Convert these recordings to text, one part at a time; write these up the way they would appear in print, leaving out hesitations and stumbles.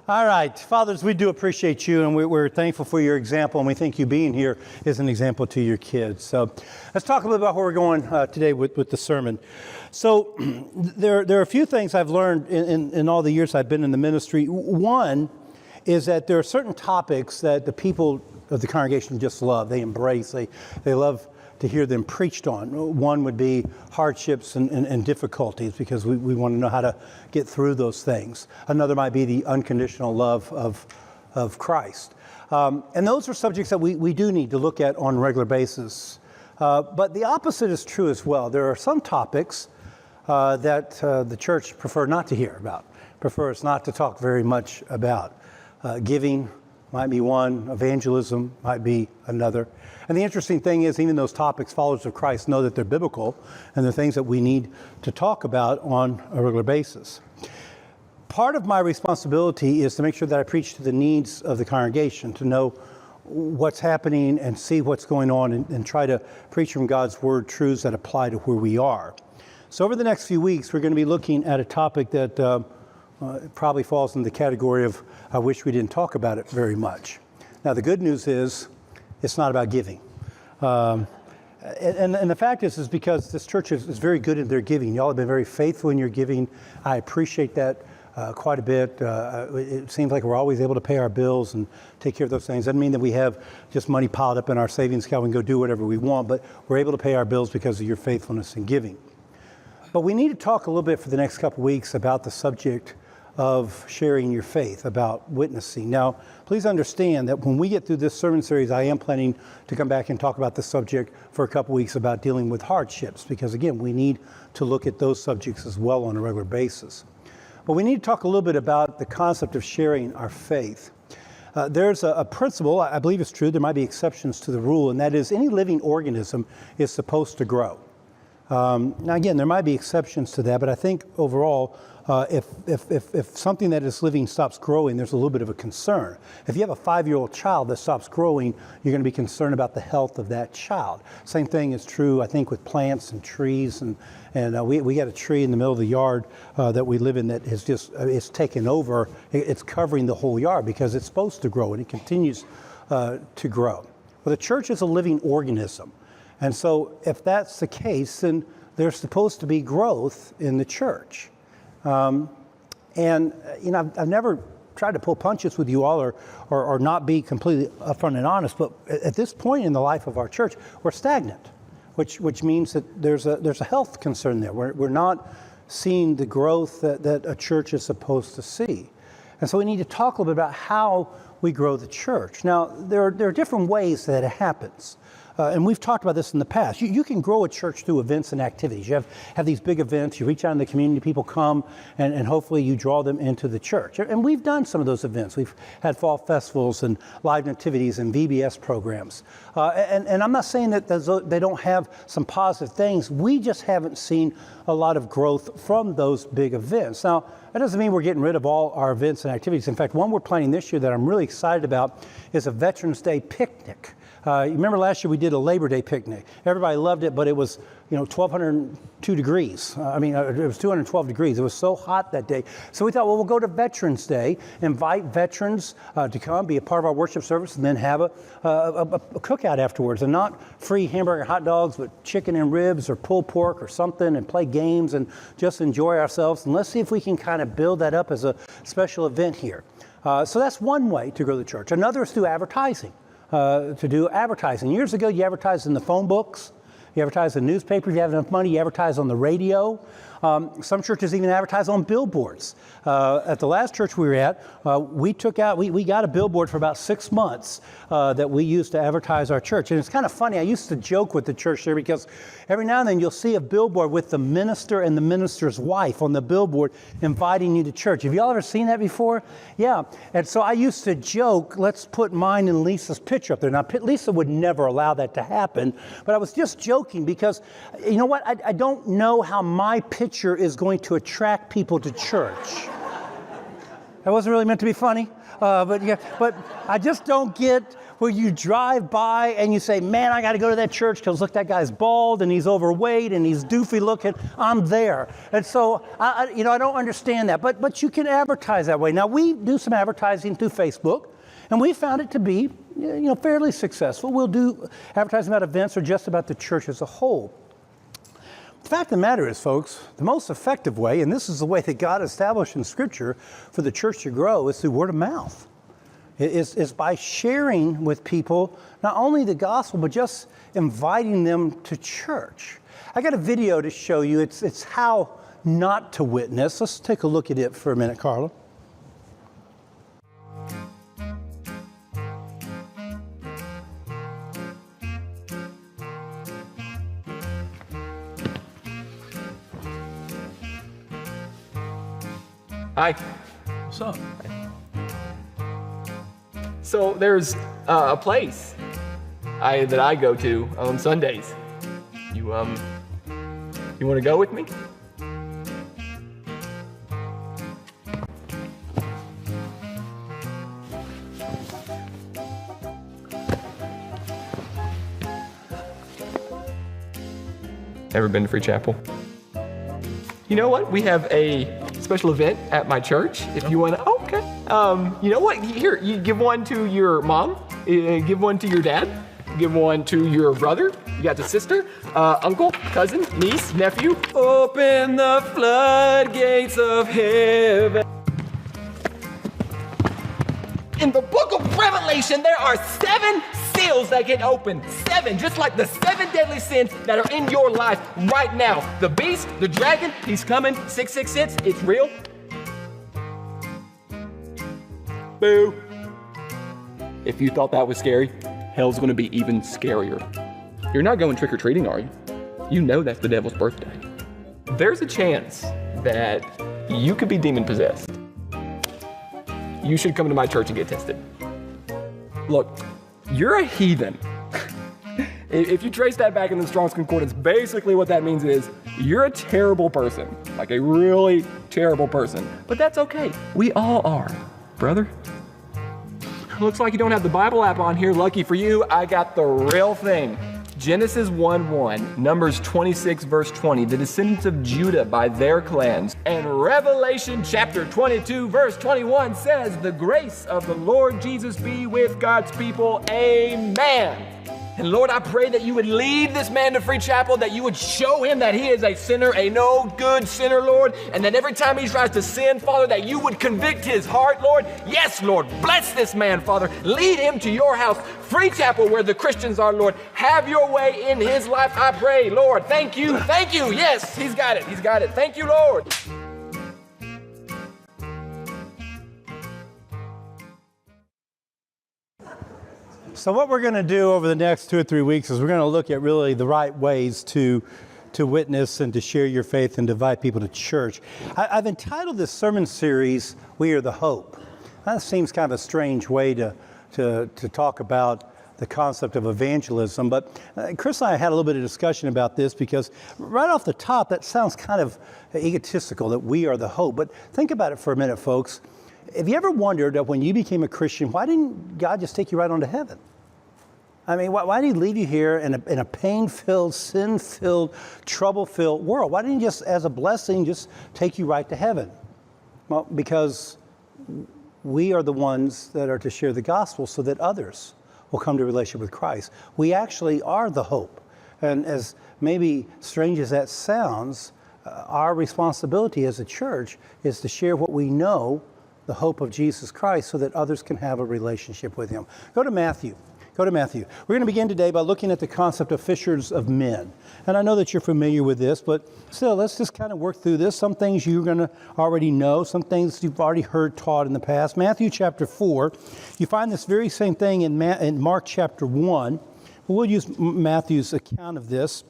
All right, fathers, we do appreciate you, and we're thankful for your example, and we think you being here is an example to your kids. So let's talk a little about where we're going today with the sermon. So there are a few things I've learned in all the years I've been in the ministry. One is that there are certain topics that the people of the congregation just love. They embrace. They love to hear them preached on. One would be hardships and difficulties, because we want to know how to get through those things. Another might be the unconditional love of Christ. And those are subjects that we do need to look at on a regular basis. But the opposite is true as well. There are some topics that the church prefer not to hear about, prefers not to talk very much about. Giving might be one, evangelism might be another. And the interesting thing is, even those topics, followers of Christ know that they're biblical and they're things that we need to talk about on a regular basis. Part of my responsibility is to make sure that I preach to the needs of the congregation, to know what's happening and see what's going on, and try to preach from God's word truths that apply to where we are. So over the next few weeks, we're going to be looking at a topic that probably falls in the category of, I wish we didn't talk about it very much. Now, the good news is, it's not about giving. And the fact is because this church is very good in their giving. Y'all have been very faithful in your giving. I appreciate that quite a bit. It seems like we're always able to pay our bills and take care of those things. Doesn't mean that we have just money piled up in our savings account. We can go do whatever we want, but we're able to pay our bills because of your faithfulness in giving. But we need to talk a little bit for the next couple of weeks about the subject of sharing your faith, about witnessing. Now, please understand that when we get through this sermon series, I am planning to come back and talk about the subject for a couple weeks about dealing with hardships, because again, we need to look at those subjects as well on a regular basis. But we need to talk a little bit about the concept of sharing our faith. There's a principle, I believe it's true, there might be exceptions to the rule, and that is any living organism is supposed to grow. Now again, there might be exceptions to that, but I think overall, if something that is living stops growing, there's a little bit of a concern. If you have a 5-year-old child that stops growing, you're going to be concerned about the health of that child. Same thing is true, I think, with plants and trees, and we got a tree in the middle of the yard that we live in that has just it's taken over. It's covering the whole yard because it's supposed to grow, and it continues to grow. Well, the church is a living organism. And so if that's the case, then there's supposed to be growth in the church. And, you know, I've never tried to pull punches with you all or not be completely upfront and honest, but at this point in the life of our church, we're stagnant, which means that there's a health concern there. We're not seeing the growth that a church is supposed to see. And so we need to talk a little bit about how we grow the church. Now, there are different ways that it happens. And we've talked about this in the past. You can grow a church through events and activities. You have these big events, you reach out in the community, people come, and hopefully you draw them into the church. And we've done some of those events. We've had fall festivals and live nativities and VBS programs. And I'm not saying that they don't have some positive things. We just haven't seen a lot of growth from those big events. Now, that doesn't mean we're getting rid of all our events and activities. In fact, one we're planning this year that I'm really excited about is a Veterans Day picnic. You remember last year we did a Labor Day picnic. Everybody loved it, but it was, 1,202 degrees. It was 212 degrees. It was so hot that day. So we thought, well, we'll go to Veterans Day, invite veterans to come, be a part of our worship service, and then have a cookout afterwards. And not free hamburger and hot dogs, but chicken and ribs or pulled pork or something, and play games and just enjoy ourselves. And let's see if we can kind of build that up as a special event here. So that's one way to grow the church. Another is through advertising. To do advertising. Years ago, you advertised in the phone books, you advertised in the newspaper, if you have enough money, you advertise on the radio. Some churches even advertise on billboards. At the last church we were at, we got a billboard for about 6 months that we used to advertise our church. And it's kind of funny, I used to joke with the church there because every now and then you'll see a billboard with the minister and the minister's wife on the billboard inviting you to church. Have y'all ever seen that before? Yeah. And so I used to joke, let's put mine and Lisa's picture up there. Now, Lisa would never allow that to happen, but I was just joking because, you know what, I don't know how my picture is going to attract people to church. That wasn't really meant to be funny, but I just don't get where you drive by and you say, man, I got to go to that church because look, that guy's bald and he's overweight and he's doofy looking. I'm there. And so, I don't understand that. But you can advertise that way. Now, we do some advertising through Facebook, and we found it to be fairly successful. We'll do advertising about events or just about the church as a whole. The fact of the matter is, folks, the most effective way, and this is the way that God established in Scripture for the church to grow, is through word of mouth. It's by sharing with people not only the gospel, but just inviting them to church. I got a video to show you. It's how not to witness. Let's take a look at it for a minute, Carla. Hi. What's up? So there's a place that I go to on Sundays. You want to go with me? Ever been to Free Chapel? You know what? We have a special event at my church. If you want to, okay. You know what? Here, you give one to your mom, give one to your dad, give one to your brother. You got the sister, uncle, cousin, niece, nephew. Open the floodgates of heaven. In the book of Revelation, there are 7 seals that get opened. 7, just like the 7 deadly sins that are in your life right now. The beast, the dragon, he's coming. 666, it's real. Boo. If you thought that was scary, hell's gonna be even scarier. You're not going trick-or-treating, are you? You know that's the devil's birthday. There's a chance that you could be demon-possessed. You should come to my church and get tested. Look, you're a heathen. If you trace that back in the Strong's Concordance, basically what that means is you're a terrible person, like a really terrible person. But that's okay. We all are, brother. Looks like you don't have the Bible app on here. Lucky for you, I got the real thing. Genesis 1:1, Numbers 26 verse 20, the descendants of Judah by their clans. And Revelation chapter 22 verse 21 says, the grace of the Lord Jesus be with God's people. Amen. And Lord, I pray that you would lead this man to Free Chapel, that you would show him that he is a sinner, a no good sinner, Lord, and that every time he tries to sin, Father, that you would convict his heart, Lord. Yes, Lord, bless this man, Father. Lead him to your house, Free Chapel, where the Christians are, Lord. Have your way in his life, I pray, Lord. Thank you, thank you. Yes, he's got it, he's got it. Thank you, Lord. So what we're going to do over the next 2 or 3 weeks is we're going to look at really the right ways to witness and to share your faith and to invite people to church. I've entitled this sermon series, We Are the Hope. That seems kind of a strange way to talk about the concept of evangelism, but Chris and I had a little bit of discussion about this because right off the top, that sounds kind of egotistical, that we are the hope. But think about it for a minute, folks. Have you ever wondered that when you became a Christian, why didn't God just take you right on to heaven? I mean, why did he leave you here in a pain-filled, sin-filled, trouble-filled world? Why didn't he just, as a blessing, just take you right to heaven? Well, because we are the ones that are to share the gospel so that others will come to a relationship with Christ. We actually are the hope. And as maybe strange as that sounds, our responsibility as a church is to share what we know, the hope of Jesus Christ, so that others can have a relationship with him. Go to Matthew. We're going to begin today by looking at the concept of fishers of men. And I know that you're familiar with this, but still, let's just kind of work through this. Some things you're going to already know, some things you've already heard taught in the past. Matthew chapter 4, you find this very same thing in Mark chapter 1. We'll use Matthew's account of this.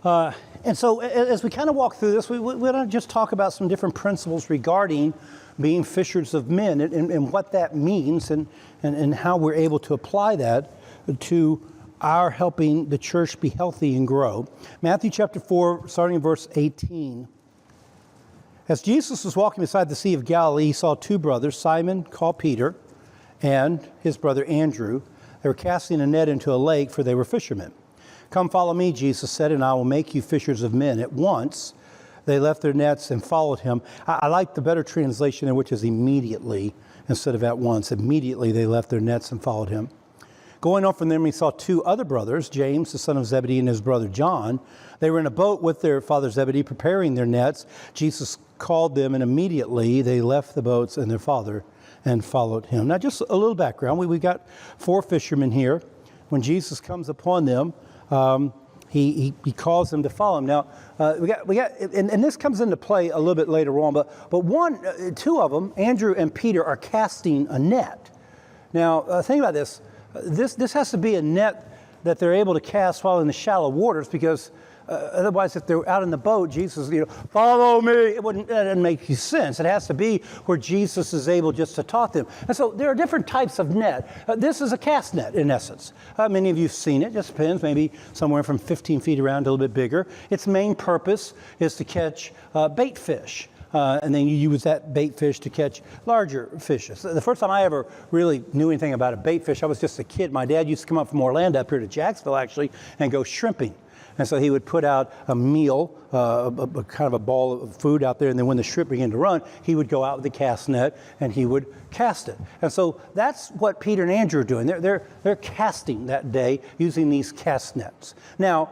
And so as we kind of walk through this, we want to just talk about some different principles regarding being fishers of men and what that means and how we're able to apply that to our helping the church be healthy and grow. Matthew chapter 4, starting in verse 18. As Jesus was walking beside the Sea of Galilee, he saw 2 brothers, Simon, called Peter, and his brother Andrew. They were casting a net into a lake, for they were fishermen. "Come follow me," Jesus said, "and I will make you fishers of men." At once they left their nets and followed him. I like the better translation there, which is immediately instead of at once. Immediately they left their nets and followed him. Going on from them, he saw two other brothers, James, the son of Zebedee, and his brother John. They were in a boat with their father Zebedee, preparing their nets. Jesus called them, and immediately they left the boats and their father and followed him. Now, just a little background. We got four fishermen here. When Jesus comes upon them, he calls them to follow him. Now, we got, and this comes into play a little bit later on. But two of them, Andrew and Peter, are casting a net. Now, think about this. This has to be a net that they're able to cast while in the shallow waters, because otherwise, if they're out in the boat, Jesus, follow me, it doesn't make sense. It has to be where Jesus is able just to talk to them. And so there are different types of net. This is a cast net, in essence. Many of you have seen it. Just depends, maybe somewhere from 15 feet around, a little bit bigger. Its main purpose is to catch bait fish. And then you use that bait fish to catch larger fishes. The first time I ever really knew anything about a bait fish, I was just a kid. My dad used to come up from Orlando up here to Jacksonville, actually, and go shrimping. And so he would put out a meal, kind of a ball of food out there, and then when the shrimp began to run, he would go out with the cast net and he would cast it. And so that's what Peter and Andrew are doing. They're casting that day using these cast nets. Now,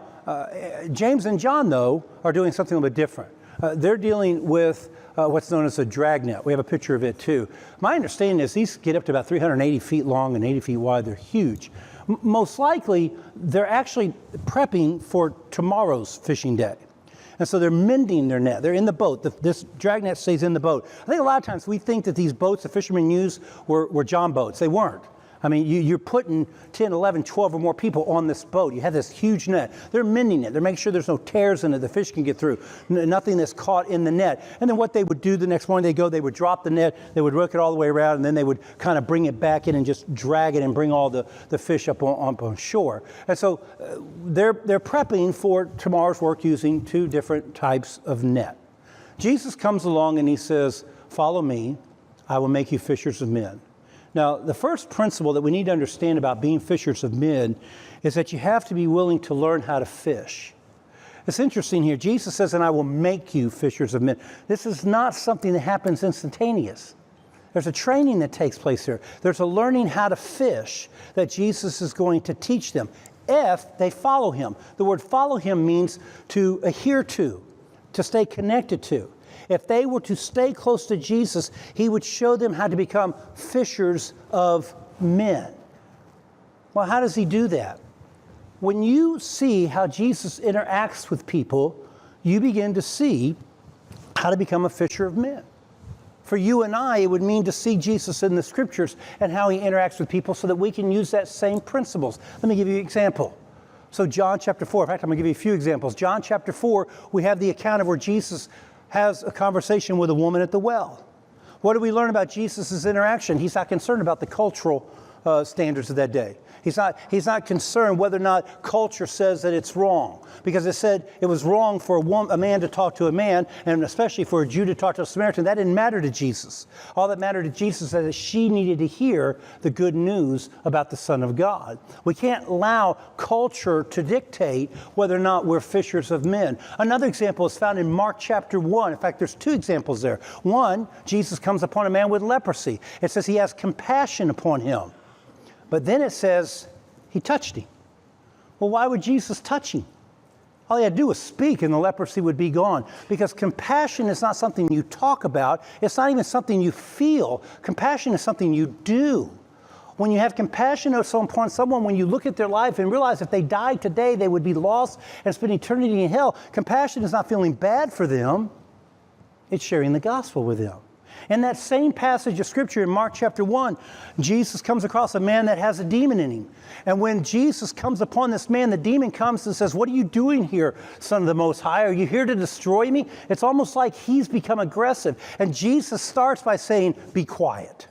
James and John, though, are doing something a little bit different. They're dealing with what's known as a drag net. We have a picture of it too. My understanding is these get up to about 380 feet long and 80 feet wide. They're huge. Most likely, they're actually prepping for tomorrow's fishing day. And so they're mending their net. They're in the boat. This drag net stays in the boat. I think a lot of times we think that these boats the fishermen used were John boats. They weren't. I mean, you're putting 10, 11, 12 or more people on this boat. You have this huge net. They're mending it. They're making sure there's no tears in it the fish can get through. Nothing that's caught in the net. And then what they would do the next morning, they would drop the net, they would work it all the way around, and then they would kind of bring it back in and just drag it and bring all the fish up on shore. And so they're prepping for tomorrow's work using two different types of net. Jesus comes along and he says, "Follow me, I will make you fishers of men." Now, the first principle that we need to understand about being fishers of men is that you have to be willing to learn how to fish. It's interesting here. Jesus says, "And I will make you fishers of men." This is not something that happens instantaneous. There's a training that takes place here. There's a learning how to fish that Jesus is going to teach them if they follow him. The word follow him means to adhere to stay connected to. If they were to stay close to Jesus, he would show them how to become fishers of men. Well, how does he do that? When you see how Jesus interacts with people, you begin to see how to become a fisher of men. For you and I, it would mean to see Jesus in the scriptures and how he interacts with people so that we can use that same principles. Let me give you an example. So John chapter 4, in fact, I'm going to give you a few examples. John chapter 4, we have the account of where Jesus has a conversation with a woman at the well. What do we learn about Jesus' interaction? He's not concerned about the cultural standards of that day. He's not concerned whether or not culture says that it's wrong, because it said it was wrong for a man to talk to a man, and especially for a Jew to talk to a Samaritan. That didn't matter to Jesus. All that mattered to Jesus is that she needed to hear the good news about the Son of God. We can't allow culture to dictate whether or not we're fishers of men. Another example is found in Mark chapter 1. In fact, there's two examples there. One, Jesus comes upon a man with leprosy. It says he has compassion upon him. But then it says he touched him. Well, why would Jesus touch him? All he had to do was speak and the leprosy would be gone. Because compassion is not something you talk about. It's not even something you feel. Compassion is something you do. When you have compassion upon someone, when you look at their life and realize if they died today, they would be lost and spend eternity in hell. Compassion is not feeling bad for them. It's sharing the gospel with them. In that same passage of scripture in Mark chapter 1, Jesus comes across a man that has a demon in him. And when Jesus comes upon this man, the demon comes and says, "What are you doing here, Son of the Most High? Are you here to destroy me?" It's almost like he's become aggressive. And Jesus starts by saying, "Be quiet."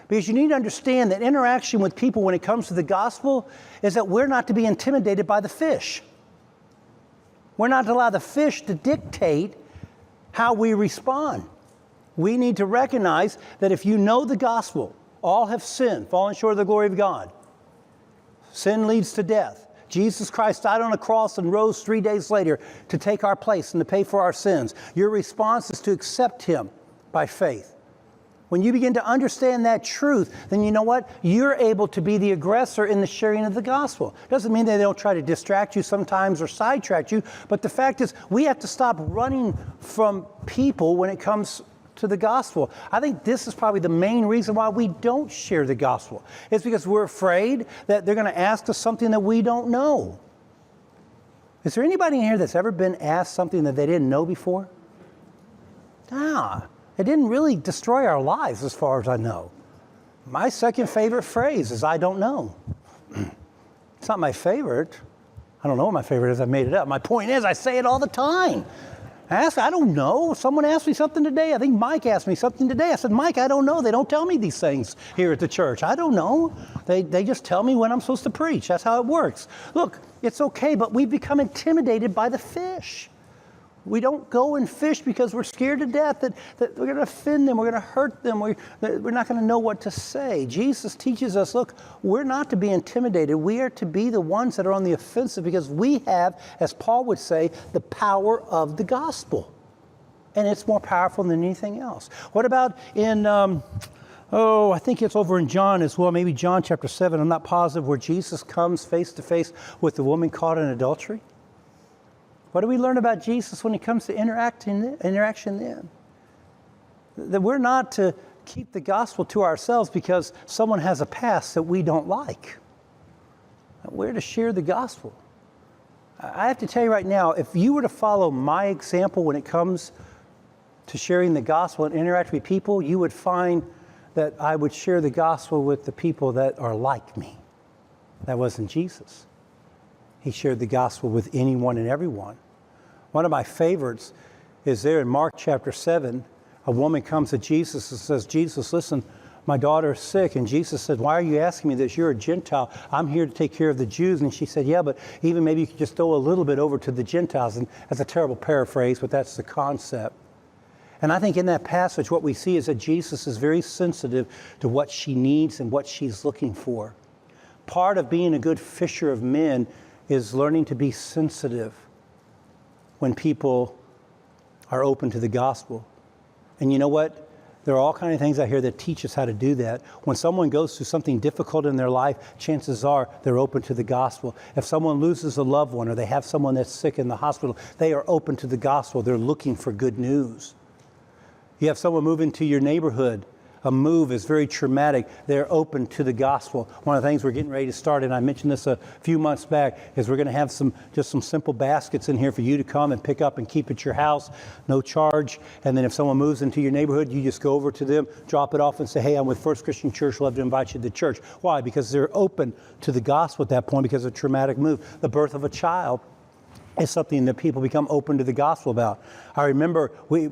Because you need to understand that interaction with people when it comes to the gospel is that we're not to be intimidated by the fish. We're not to allow the fish to dictate how we respond. We need to recognize that if you know the gospel, All have sinned, fallen short of the glory of God. Sin leads to death. Jesus Christ died on a cross and rose 3 days later to take our place and to pay for our sins. Your response is to accept him by faith. When you begin to understand that truth, then you know what? You're able to be the aggressor in the sharing of the gospel. Doesn't mean that they don't try to distract you sometimes or sidetrack you, but the fact is we have to stop running from people when it comes to the gospel. I think this is probably the main reason why we don't share the gospel. It's because we're afraid that they're going to ask us something that we don't know. Is there anybody in here that's ever been asked something that they didn't know before? It didn't really destroy our lives as far as I know. My second favorite phrase is, I don't know. It's not my favorite. I don't know what my favorite is. I made it up. My point is, I say it all the time. I don't know. Someone asked me something today. I think Mike asked me something today. I said, Mike, I don't know. They don't tell me these things here at the church. I don't know. They just tell me when I'm supposed to preach. That's how it works. Look, it's okay, but we've become intimidated by the fish. We don't go and fish because we're scared to death that we're going to offend them, we're going to hurt them, we're not going to know what to say. Jesus teaches us, look, we're not to be intimidated. We are to be the ones that are on the offensive because we have, as Paul would say, the power of the gospel. And it's more powerful than anything else. What about in, I think it's over in John as well, maybe John chapter 7, I'm not positive, where Jesus comes face to face with the woman caught in adultery? What do we learn about Jesus when it comes to interaction then? That we're not to keep the gospel to ourselves because someone has a past that we don't like. We're to share the gospel. I have to tell you right now, if you were to follow my example when it comes to sharing the gospel and interact with people, you would find that I would share the gospel with the people that are like me. That wasn't Jesus. He shared the gospel with anyone and everyone. One of my favorites is there in Mark chapter 7. A woman comes to Jesus and says, Jesus, listen, my daughter is sick. And Jesus said, why are you asking me this? You're a Gentile. I'm here to take care of the Jews. And she said, yeah, but even maybe you could just throw a little bit over to the Gentiles. And that's a terrible paraphrase, but that's the concept. And I think in that passage, what we see is that Jesus is very sensitive to what she needs and what she's looking for. Part of being a good fisher of men is learning to be sensitive when people are open to the gospel. And you know what? There are all kinds of things out here that teach us how to do that. When someone goes through something difficult in their life, chances are they're open to the gospel. If someone loses a loved one or they have someone that's sick in the hospital, they are open to the gospel. They're looking for good news. You have someone move into your neighborhood. A move is very traumatic. They're open to the gospel. One of the things we're getting ready to start, and I mentioned this a few months back, is we're going to have some simple baskets in here for you to come and pick up and keep at your house, no charge. And then if someone moves into your neighborhood, you just go over to them, drop it off and say, hey, I'm with First Christian Church. Love to invite you to church. Why? Because they're open to the gospel at that point because of a traumatic move. The birth of a child is something that people become open to the gospel about. I remember we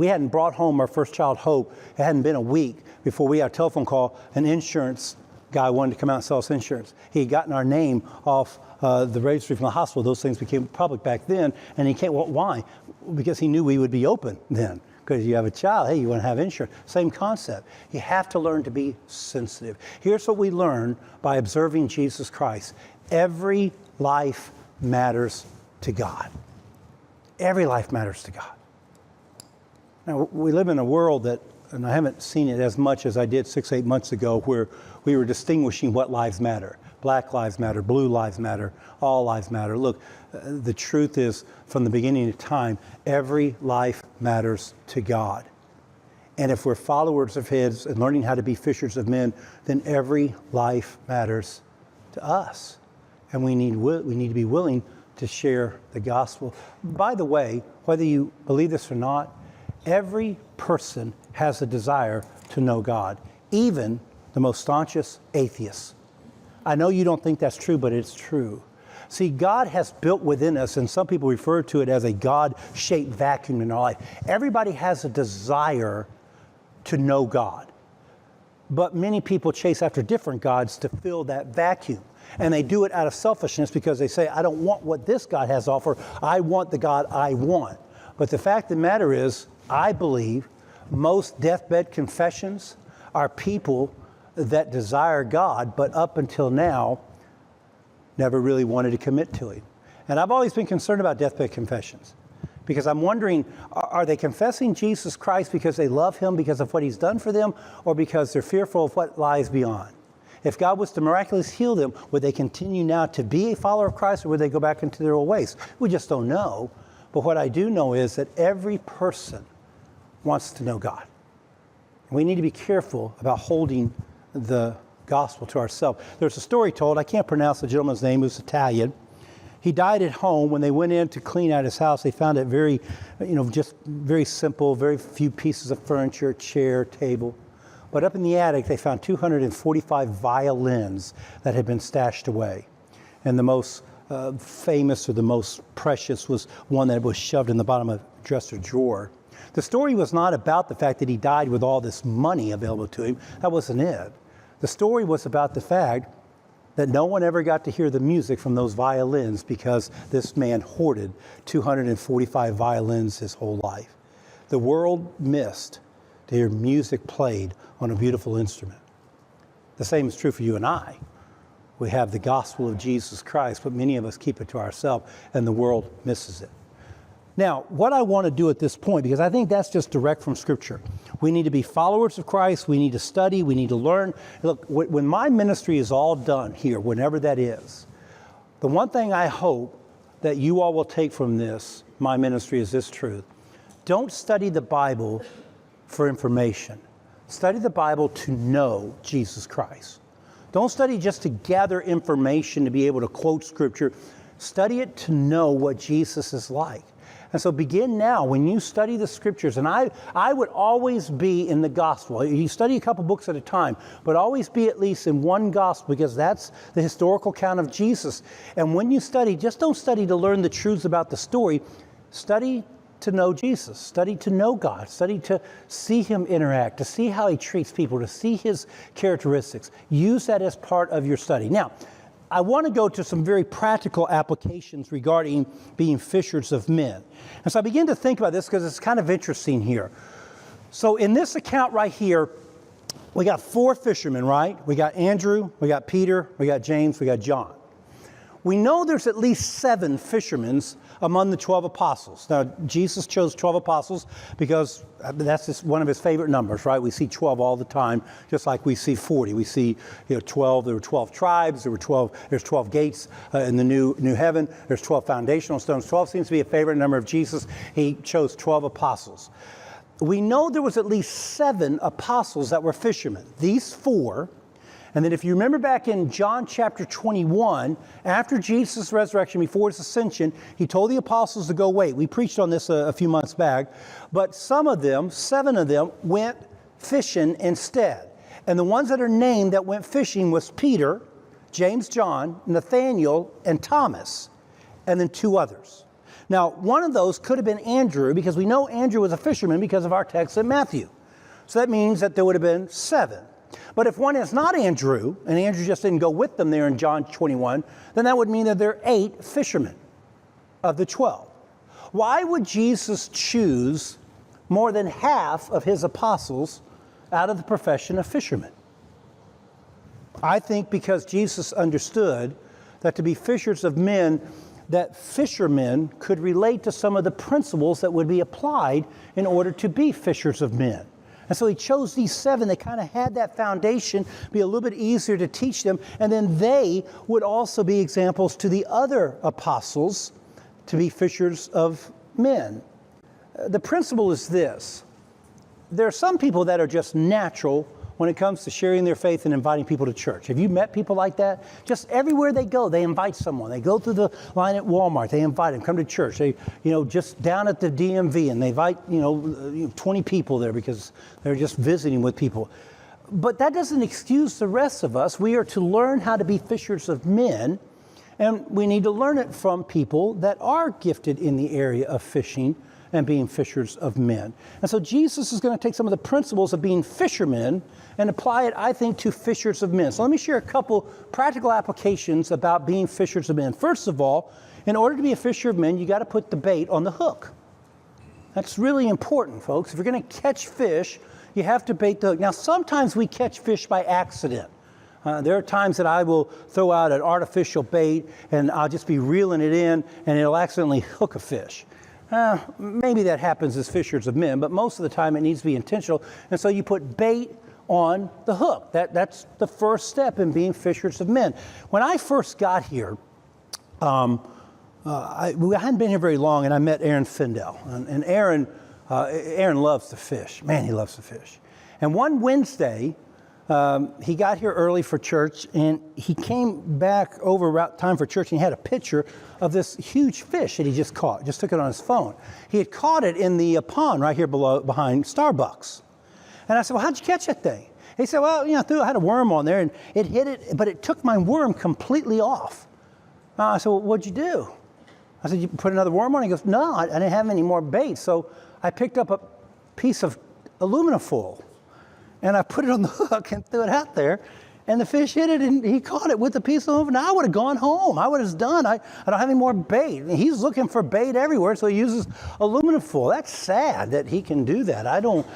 hadn't brought home our first child, Hope. It hadn't been a week before we got a telephone call. An insurance guy wanted to come out and sell us insurance. He had gotten our name off the registry from the hospital. Those things became public back then. And he came, well, why? Because he knew we would be open then. Because you have a child, hey, you want to have insurance. Same concept. You have to learn to be sensitive. Here's what we learn by observing Jesus Christ. Every life matters to God. Every life matters to God. Now, we live in a world that, and I haven't seen it as much as I did 6-8 months ago, where we were distinguishing what lives matter. Black lives matter, blue lives matter, all lives matter. Look, the truth is, from the beginning of time, every life matters to God. And if we're followers of His and learning how to be fishers of men, then every life matters to us. And we need to be willing to share the gospel. By the way, whether you believe this or not, every person has a desire to know God, even the most staunchest atheists. I know you don't think that's true, but it's true. See, God has built within us, and some people refer to it as a God-shaped vacuum in our life. Everybody has a desire to know God, but many people chase after different gods to fill that vacuum. And they do it out of selfishness because they say, I don't want what this God has to offer. I want the God I want. But the fact of the matter is, I believe most deathbed confessions are people that desire God, but up until now, never really wanted to commit to Him. And I've always been concerned about deathbed confessions, because I'm wondering, are they confessing Jesus Christ because they love Him because of what He's done for them, or because they're fearful of what lies beyond? If God was to miraculously heal them, would they continue now to be a follower of Christ, or would they go back into their old ways? We just don't know. But what I do know is that every person wants to know God. We need to be careful about holding the gospel to ourselves. There's a story told, I can't pronounce the gentleman's name, who's Italian. He died at home. When they went in to clean out his house, they found it very, just very simple, very few pieces of furniture, chair, table. But up in the attic, they found 245 violins that had been stashed away. And the most famous, or the most precious, was one that was shoved in the bottom of a dresser drawer. The story was not about the fact that he died with all this money available to him. That wasn't it. The story was about the fact that no one ever got to hear the music from those violins, because this man hoarded 245 violins his whole life. The world missed to hear music played on a beautiful instrument. The same is true for you and I. We have the gospel of Jesus Christ, but many of us keep it to ourselves, and the world misses it. Now, what I want to do at this point, because I think that's just direct from Scripture, we need to be followers of Christ, we need to study, we need to learn. Look, when my ministry is all done here, whenever that is, the one thing I hope that you all will take from this, my ministry, is this truth. Don't study the Bible for information. Study the Bible to know Jesus Christ. Don't study just to gather information to be able to quote Scripture. Study it to know what Jesus is like. And so begin now, when you study the Scriptures, and I would always be in the gospel. You study a couple books at a time, but always be at least in one gospel, because that's the historical account of Jesus. And when you study, just don't study to learn the truths about the story. Study to know Jesus, study to know God, study to see Him interact, to see how He treats people, to see His characteristics. Use that as part of your study. Now, I want to go to some very practical applications regarding being fishers of men. And so I begin to think about this because it's kind of interesting here. So in this account right here, we got 4 fishermen, right? We got Andrew, we got Peter, we got James, we got John. We know there's at least 7 fishermen among the 12 apostles. Now, Jesus chose 12 apostles because that's just one of His favorite numbers, right? We see 12 all the time, just like we see 40. We see 12, there were 12 tribes, there's 12 gates in the new heaven, there's 12 foundational stones. 12 seems to be a favorite number of Jesus. He chose 12 apostles. We know there was at least 7 apostles that were fishermen. These 4. And then if you remember back in John chapter 21, after Jesus' resurrection, before His ascension, He told the apostles to go wait. We preached on this a few months back. But some of them, 7 of them, went fishing instead. And the ones that are named that went fishing was Peter, James, John, Nathaniel, and Thomas, and then 2 others. Now, one of those could have been Andrew, because we know Andrew was a fisherman because of our text in Matthew. So that means that there would have been 7. But if one is not Andrew, and Andrew just didn't go with them there in John 21, then that would mean that there are 8 fishermen of the 12. Why would Jesus choose more than half of His apostles out of the profession of fishermen? I think because Jesus understood that to be fishers of men, that fishermen could relate to some of the principles that would be applied in order to be fishers of men. And so He chose these 7 that kind of had that foundation, be a little bit easier to teach them, and then they would also be examples to the other apostles to be fishers of men. The principle is this. There are some people that are just natural when it comes to sharing their faith and inviting people to church. Have you met people like that? Just everywhere they go, they invite someone. They go through the line at Walmart, they invite them, come to church. They, just down at the DMV, and they invite, 20 people there because they're just visiting with people. But that doesn't excuse the rest of us. We are to learn how to be fishers of men, and we need to learn it from people that are gifted in the area of fishing and being fishers of men. And so Jesus is going to take some of the principles of being fishermen and apply it, I think, to fishers of men. So let me share a couple practical applications about being fishers of men. First of all, in order to be a fisher of men, you got to put the bait on the hook. That's really important, folks. If you're going to catch fish, You have to bait the hook. Now, sometimes we catch fish by accident. There are times that I will throw out an artificial bait and I'll just be reeling it in and it'll accidentally hook a fish. Maybe that happens as fishers of men, but most of the time it needs to be intentional. And so you put bait on the hook. That's the first step in being fishers of men. When I first got here, I hadn't been here very long, and I met Aaron Findell. And Aaron loves to fish. Man, he loves to fish. And one Wednesday, he got here early for church, and he came back over about time for church, and he had a picture of this huge fish that he just caught. Just took it on his phone. He had caught it in the pond right here behind Starbucks. And I said, well, how'd you catch that thing? He said, well, I had a worm on there, and it hit it, but it took my worm completely off. I said, well, what'd you do? I said, you put another worm on it? He goes, no, I didn't have any more bait. So I picked up a piece of aluminum foil, and I put it on the hook and threw it out there, and the fish hit it, and he caught it with a piece of aluminum. Now I would have gone home. I would have done. I don't have any more bait. And he's looking for bait everywhere, so he uses aluminum foil. That's sad that he can do that. I don't...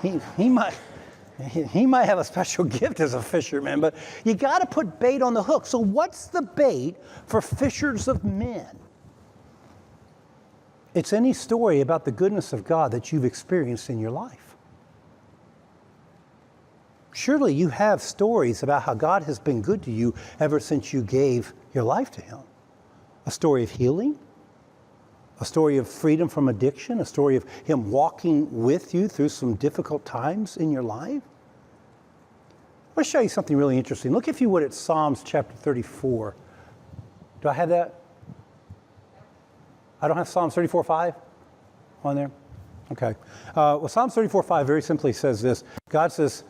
He might have a special gift as a fisherman, but you got to put bait on the hook. So what's the bait for fishers of men? It's any story about the goodness of God that you've experienced in your life. Surely you have stories about how God has been good to you ever since you gave your life to Him. A story of healing, a story of freedom from addiction, a story of Him walking with you through some difficult times in your life. I want to show you something really interesting. Look, if you would, at Psalms chapter 34. Do I have that? I don't have Psalms 34:5 on there? Okay. Well, Psalms 34:5 very simply says this. God says,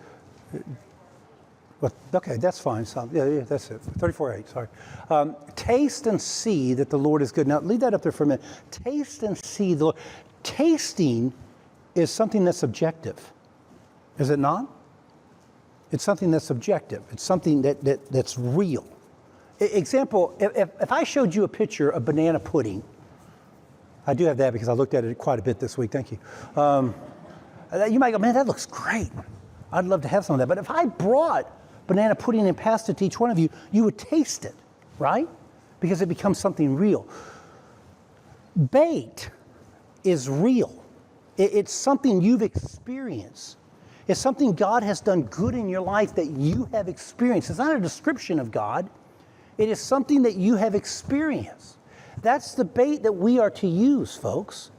well, okay, that's fine. Yeah, that's it. 34:8, sorry. Taste and see that the Lord is good. Now, leave that up there for a minute. Taste and see the Lord. Tasting is something that's objective. Is it not? It's something that's objective. It's something that's real. Example, if I showed you a picture of banana pudding, I do have that because I looked at it quite a bit this week, thank you. You might go, man, that looks great. I'd love to have some of that. But if I brought banana pudding and passed it to each one of you, you would taste it, right? Because it becomes something real. Bait is real. It's something you've experienced. It's something God has done good in your life that you have experienced. It's not a description of God. It is something that you have experienced. That's the bait that we are to use, folks.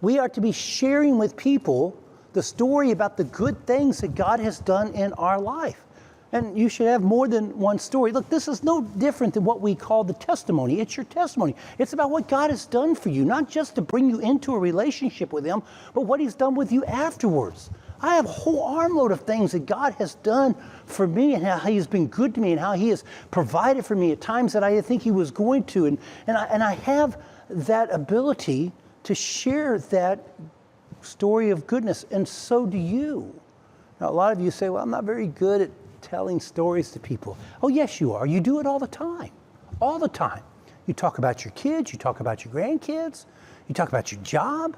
We are to be sharing with people the story about the good things that God has done in our life. And you should have more than one story. Look, this is no different than what we call the testimony. It's your testimony. It's about what God has done for you, not just to bring you into a relationship with Him, but what He's done with you afterwards. I have a whole armload of things that God has done for me and how He has been good to me and how He has provided for me at times that I didn't think He was going to. And I have that ability to share that story of goodness, and so do you. Now, a lot of you say, well, I'm not very good at telling stories to people. Oh, yes, you are. You do it all the time. All the time. You talk about your kids. You talk about your grandkids. You talk about your job.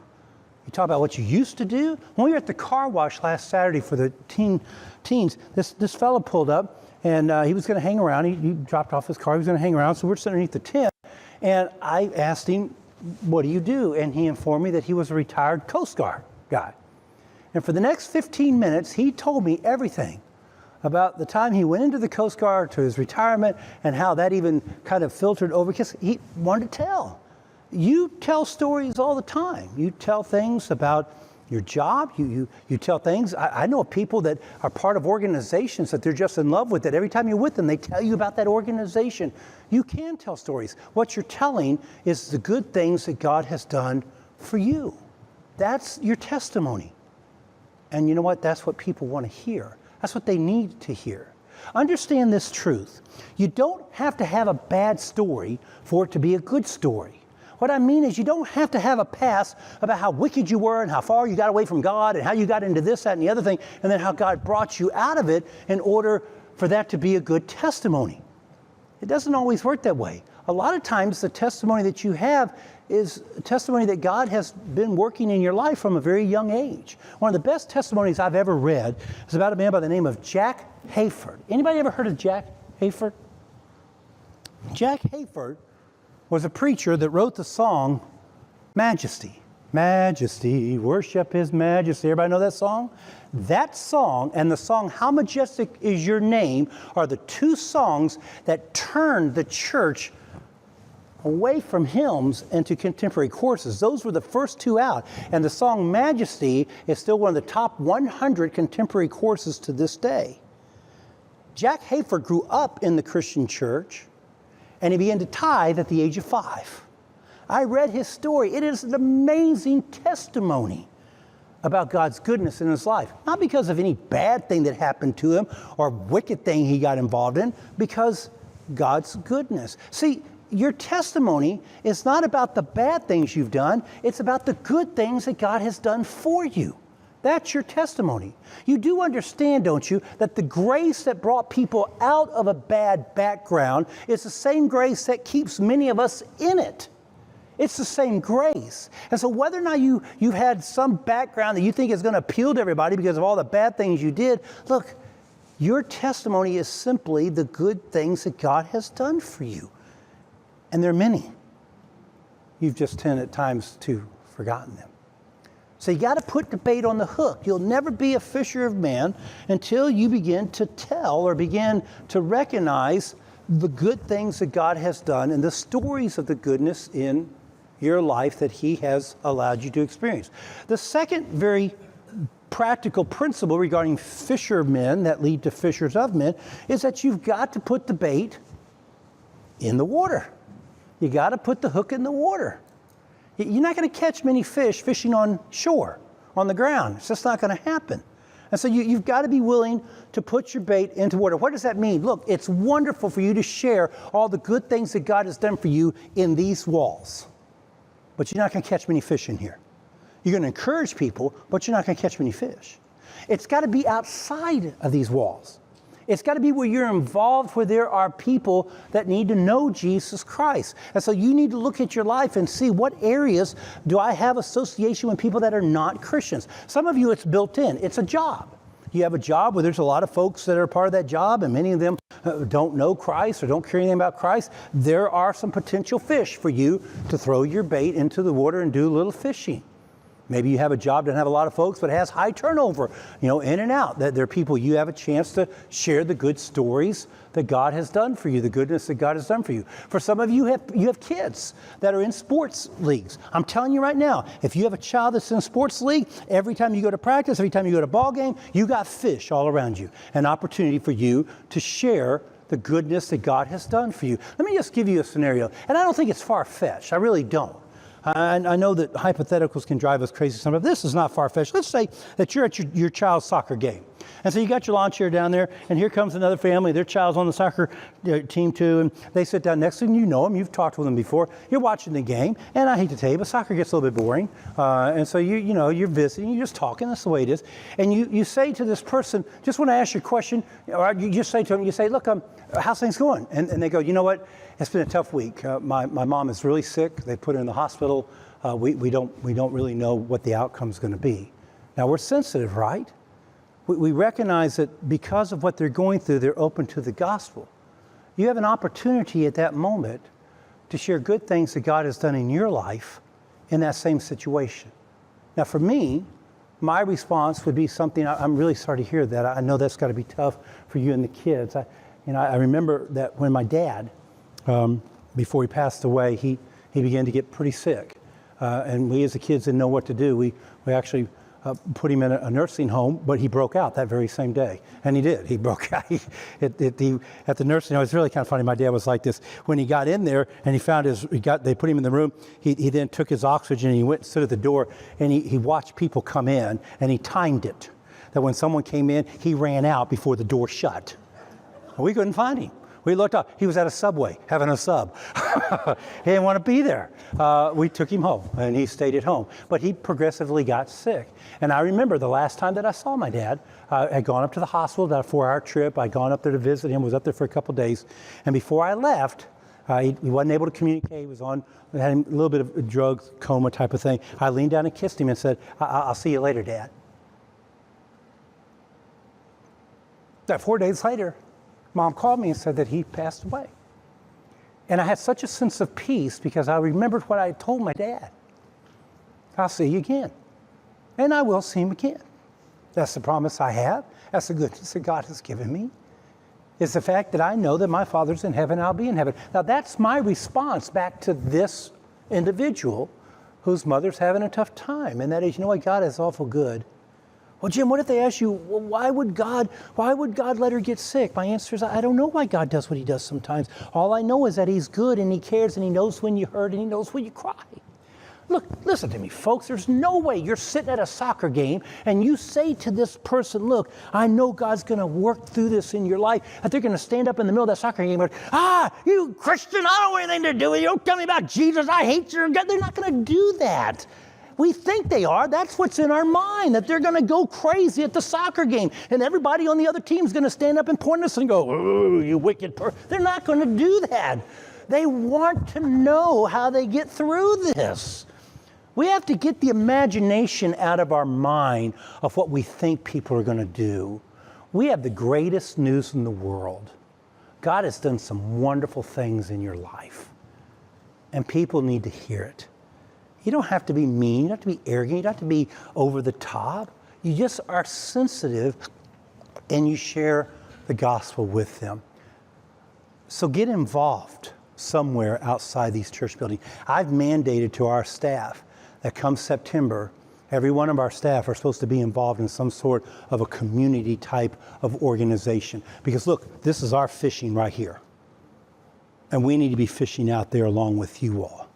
You talk about what you used to do. When we were at the car wash last Saturday for the teens, this fellow pulled up, and he was going to hang around. He dropped off his car. He was going to hang around, so we're sitting underneath the tent. And I asked him, what do you do? And he informed me that he was a retired Coast Guard guy. And for the next 15 minutes, he told me everything about the time he went into the Coast Guard to his retirement and how that even kind of filtered over, because he wanted to tell. You tell stories all the time. You tell things about your job. You tell things. I know of people that are part of organizations that they're just in love with, that every time you're with them, they tell you about that organization. You can tell stories. What you're telling is the good things that God has done for you. That's your testimony. And you know what? That's what people want to hear. That's what they need to hear. Understand this truth. You don't have to have a bad story for it to be a good story. What I mean is you don't have to have a past about how wicked you were and how far you got away from God and how you got into this, that, and the other thing, and then how God brought you out of it in order for that to be a good testimony. It doesn't always work that way. a lot of times the testimony that you have is a testimony that God has been working in your life from a very young age. One of the best testimonies I've ever read is about a man by the name of Jack Hayford. Anybody ever heard of Jack Hayford? Jack Hayford was a preacher that wrote the song Majesty. Majesty, worship His majesty. Everybody know that song? That song and the song How Majestic Is Your Name are the two songs that turned the church away from hymns into contemporary choruses. Those were the first two out. And the song Majesty is still one of the top 100 contemporary choruses to this day. Jack Hayford grew up in the Christian church, and he began to tithe at the age of 5. I read his story. It is an amazing testimony about God's goodness in his life. Not because of any bad thing that happened to him or wicked thing he got involved in, because God's goodness. See, your testimony is not about the bad things you've done. It's about the good things that God has done for you. That's your testimony. You do understand, don't you, that the grace that brought people out of a bad background is the same grace that keeps many of us in it. It's the same grace. And so whether or not you've had some background that you think is going to appeal to everybody because of all the bad things you did, look, your testimony is simply the good things that God has done for you. And there are many. You've just tended at times to forgotten them. So you got to put the bait on the hook. You'll never be a fisher of men until you begin to tell or begin to recognize the good things that God has done and the stories of the goodness in your life that He has allowed you to experience. The second very practical principle regarding fishermen that lead to fishers of men is that you've got to put the bait in the water. You got to put the hook in the water. You're not going to catch many fish fishing on shore, on the ground. It's just not going to happen. And so you've got to be willing to put your bait into water. What does that mean? Look, it's wonderful for you to share all the good things that God has done for you in these walls. But you're not going to catch many fish in here. You're going to encourage people, but you're not going to catch many fish. It's got to be outside of these walls. It's got to be where you're involved, where there are people that need to know Jesus Christ. And so you need to look at your life and see what areas do I have association with people that are not Christians. Some of you, it's built in. It's a job. You have a job where there's a lot of folks that are part of that job, and many of them don't know Christ or don't care anything about Christ. There are some potential fish for you to throw your bait into the water and do a little fishing. Maybe you have a job that doesn't have a lot of folks, but has high turnover, in and out. That there are people you have a chance to share the good stories that God has done for you, the goodness that God has done for you. For some of you, you have kids that are in sports leagues. I'm telling you right now, if you have a child that's in a sports league, every time you go to practice, every time you go to a ball game, you got fish all around you. An opportunity for you to share the goodness that God has done for you. Let me just give you a scenario, and I don't think it's far-fetched. I really don't. I know that hypotheticals can drive us crazy sometimes. This is not far-fetched. Let's say that you're at your child's soccer game. And so you got your lawn chair down there, and here comes another family. Their child's on the soccer team too, and they sit down next to them. You know them. You've talked with them before. You're watching the game, and I hate to tell you, but soccer gets a little bit boring. And so you're visiting. You're just talking. That's the way it is. And you say to this person, just want to ask you a question, or you just say to them, you say, look, how's things going? And they go, you know what? It's been a tough week. My mom is really sick. They put her in the hospital. We don't really know what the outcome's going to be. Now, we're sensitive, right? We recognize that because of what they're going through, they're open to the gospel. You have an opportunity at that moment to share good things that God has done in your life in that same situation. Now, for me, my response would be something, I'm really sorry to hear that. I know that's got to be tough for you and the kids. I remember that when my dad, before he passed away, he began to get pretty sick. And we as the kids didn't know what to do. We actually put him in a nursing home, but he broke out that very same day. And he did. He broke out. At the nursing home, it was really kind of funny. My dad was like this. When he got in there and they put him in the room, he then took his oxygen and he went and stood at the door and he watched people come in and he timed it. That when someone came in, he ran out before the door shut. And we couldn't find him. We looked up. He was at a Subway having a sub. He didn't want to be there. We took him home, and he stayed at home. But he progressively got sick. And I remember the last time that I saw my dad, I had gone up to the hospital, about a 4-hour trip. I'd gone up there to visit him, was up there for a couple of days. And before I left, He wasn't able to communicate. He was had a little bit of a drug coma type of thing. I leaned down and kissed him and said, I'll see you later, Dad. 4 days later, Mom called me and said that he passed away. And I had such a sense of peace because I remembered what I had told my dad. I'll see you again. And I will see him again. That's the promise I have. That's the goodness that God has given me. It's the fact that I know that my Father's in heaven, I'll be in heaven. Now that's my response back to this individual whose mother's having a tough time. And that is, you know what, God is awful good. Well, Jim, what if they ask you, well, why would God let her get sick? My answer is, I don't know why God does what he does sometimes. All I know is that he's good and he cares and he knows when you hurt and he knows when you cry. Look, listen to me, folks. There's no way you're sitting at a soccer game and you say to this person, look, I know God's going to work through this in your life. That they're going to stand up in the middle of that soccer game and go, you Christian, I don't want anything to do with you. Don't tell me about Jesus. I hate your God. They're not going to do that. We think they are. That's what's in our mind, that they're going to go crazy at the soccer game. And everybody on the other team is going to stand up and point us and go, oh, you wicked person. They're not going to do that. They want to know how they get through this. We have to get the imagination out of our mind of what we think people are going to do. We have the greatest news in the world. God has done some wonderful things in your life. And people need to hear it. You don't have to be mean, you don't have to be arrogant, you don't have to be over the top. You just are sensitive and you share the gospel with them. So get involved somewhere outside these church buildings. I've mandated to our staff that come September, every one of our staff are supposed to be involved in some sort of a community type of organization. Because look, this is our fishing right here. And we need to be fishing out there along with you all.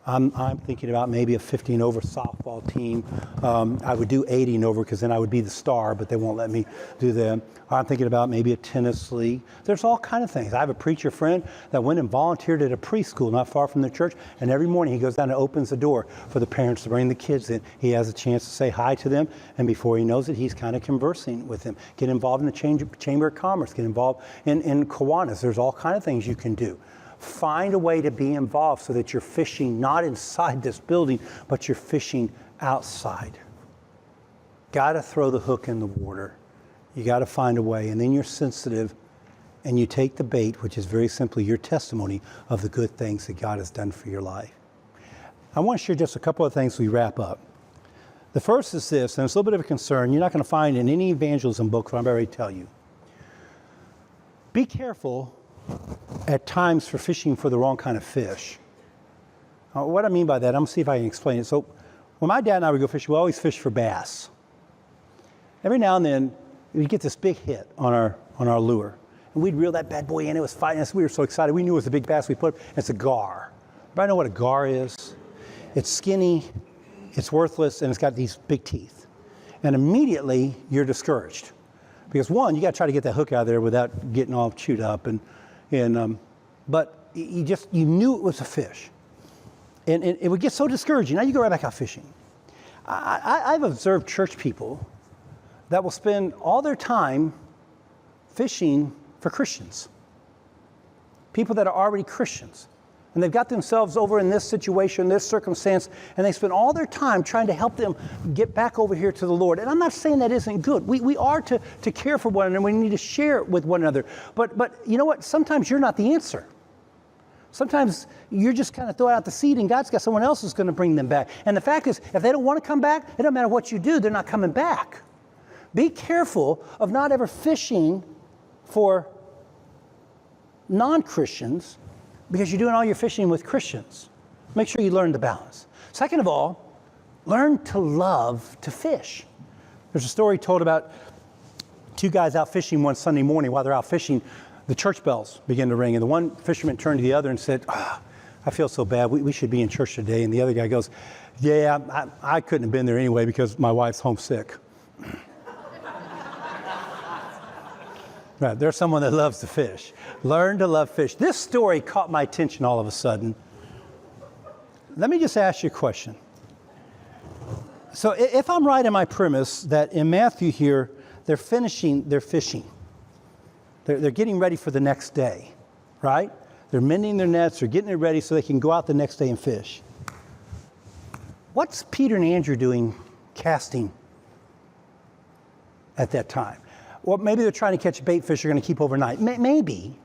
I'm thinking about maybe a 50 and over softball team. I would do 80 and over because then I would be the star, but they won't let me do that. I'm thinking about maybe a tennis league. There's all kinds of things. I have a preacher friend that went and volunteered at a preschool not far from the church, and every morning he goes down and opens the door for the parents to bring the kids in. He has a chance to say hi to them, and before he knows it, he's kind of conversing with them. Get involved in the Chamber of Commerce. Get involved in Kiwanis. There's all kinds of things you can do. Find a way to be involved so that you're fishing not inside this building, but you're fishing outside. Got to throw the hook in the water. You got to find a way. And then you're sensitive and you take the bait, which is very simply your testimony of the good things that God has done for your life. I want to share just a couple of things as we wrap up. The first is this, and it's a little bit of a concern. You're not going to find in any evangelism book what I'm about to tell you. Be careful at times for fishing for the wrong kind of fish. What I mean by that, I'm going to see if I can explain it. So when my dad and I would go fishing, we always fish for bass. Every now and then, we'd get this big hit on our lure. And we'd reel that bad boy in. It was fighting us. We were so excited. We knew it was a big bass we put. It's a gar. Everybody know what a gar is? It's skinny, it's worthless, and it's got these big teeth. And immediately, you're discouraged. Because one, you got to try to get that hook out of there without getting all chewed up. But you knew it was a fish. And it would get so discouraging. Now you go right back out fishing. I've observed church people that will spend all their time fishing for Christians. People that are already Christians. And they've got themselves over in this situation, this circumstance, and they spend all their time trying to help them get back over here to the Lord. And I'm not saying that isn't good. We are to care for one another. We need to share with one another. But you know what? Sometimes you're not the answer. Sometimes you're just kind of throwing out the seed and God's got someone else who's going to bring them back. And the fact is, if they don't want to come back, it doesn't matter what you do, they're not coming back. Be careful of not ever fishing for non-Christians because you're doing all your fishing with Christians. Make sure you learn the balance. Second of all, learn to love to fish. There's a story told about two guys out fishing one Sunday morning. While they're out fishing, the church bells began to ring. And the one fisherman turned to the other and said, I feel so bad. We should be in church today. And the other guy goes, yeah, I couldn't have been there anyway because my wife's homesick. Right, there's someone that loves to fish. Learn to love fish. This story caught my attention all of a sudden. Let me just ask you a question. So if I'm right in my premise that in Matthew here, they're finishing their fishing. They're getting ready for the next day, right? They're mending their nets, they're getting it ready so they can go out the next day and fish. What's Peter and Andrew doing casting at that time? Well, maybe they're trying to catch a bait fish they're going to keep overnight. Maybe.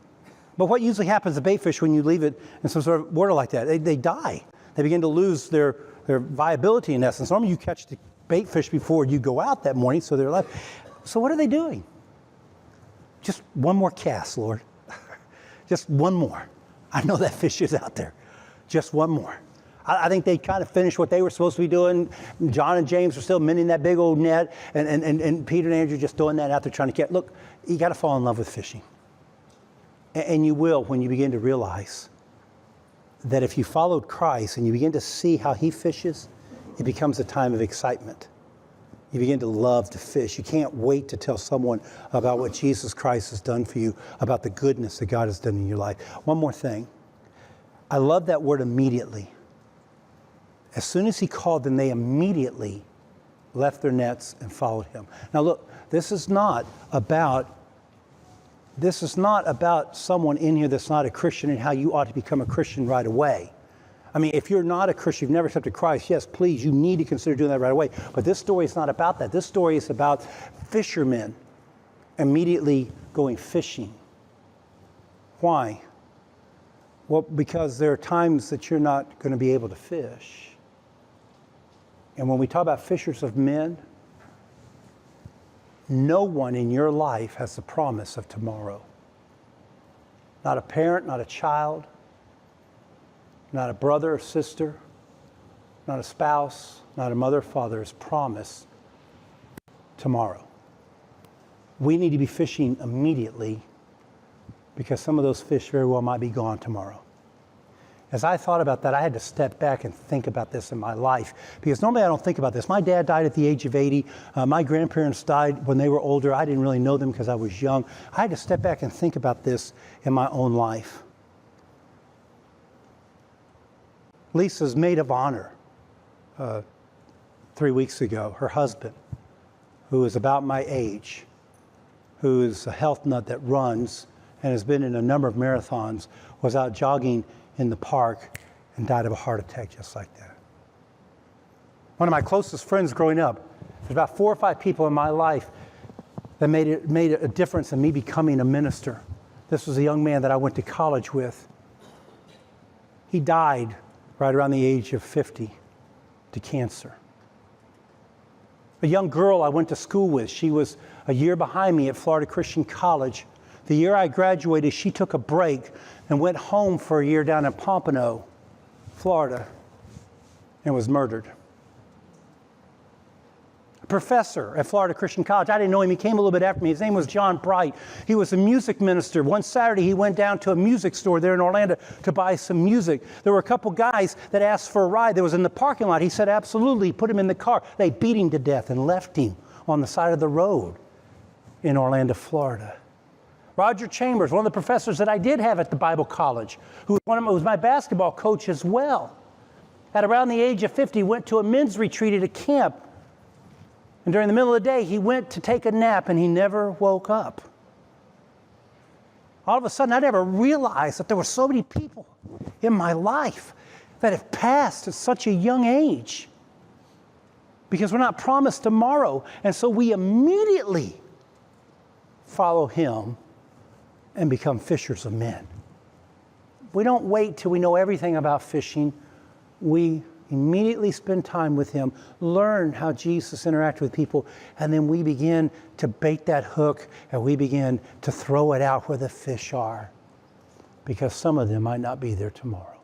But what usually happens to bait fish when you leave it in some sort of water like that? They die. They begin to lose their viability in essence. Normally you catch the bait fish before you go out that morning, so they're alive. So what are they doing? Just one more cast, Lord. Just one more. I know that fish is out there. Just one more. I think they kind of finished what they were supposed to be doing. John and James were still mending that big old net, and Peter and Andrew just doing that out there trying to catch. Look, you got to fall in love with fishing. And you will when you begin to realize that if you followed Christ and you begin to see how he fishes, it becomes a time of excitement. You begin to love to fish. You can't wait to tell someone about what Jesus Christ has done for you, about the goodness that God has done in your life. One more thing. I love that word immediately. As soon as he called them, they immediately left their nets and followed him. Now look, this is not about someone in here that's not a Christian and how you ought to become a Christian right away. I mean, if you're not a Christian, you've never accepted Christ, yes, please, you need to consider doing that right away. But this story is not about that. This story is about fishermen immediately going fishing. Why? Well, because there are times that you're not going to be able to fish. And when we talk about fishers of men, no one in your life has the promise of tomorrow. Not a parent, not a child, not a brother or sister, not a spouse, not a mother or father is promised tomorrow. We need to be fishing immediately because some of those fish very well might be gone tomorrow. As I thought about that, I had to step back and think about this in my life because normally I don't think about this. My dad died at the age of 80. My grandparents died when they were older. I didn't really know them because I was young. I had to step back and think about this in my own life. Lisa's maid of honor 3 weeks ago, her husband, who is about my age, who is a health nut that runs and has been in a number of marathons, was out jogging in the park and died of a heart attack just like that. One of my closest friends growing up, there's about 4 or 5 people in my life that made a difference in me becoming a minister. This was a young man that I went to college with. He died right around the age of 50 to cancer. A young girl I went to school with, she was a year behind me at Florida Christian College. The year I graduated, she took a break and went home for a year down in Pompano, Florida, and was murdered. A professor at Florida Christian College, I didn't know him, he came a little bit after me. His name was John Bright. He was a music minister. One Saturday, he went down to a music store there in Orlando to buy some music. There were a couple guys that asked for a ride that was in the parking lot. He said, absolutely, put him in the car. They beat him to death and left him on the side of the road in Orlando, Florida. Roger Chambers, one of the professors that I did have at the Bible College, who was my basketball coach as well. At around the age of 50, went to a men's retreat at a camp. And during the middle of the day, he went to take a nap and he never woke up. All of a sudden, I never realized that there were so many people in my life that have passed at such a young age. Because we're not promised tomorrow. And so we immediately follow him and become fishers of men. We don't wait till we know everything about fishing. We immediately spend time with him, learn how Jesus interacted with people, and then we begin to bait that hook and we begin to throw it out where the fish are, because some of them might not be there tomorrow.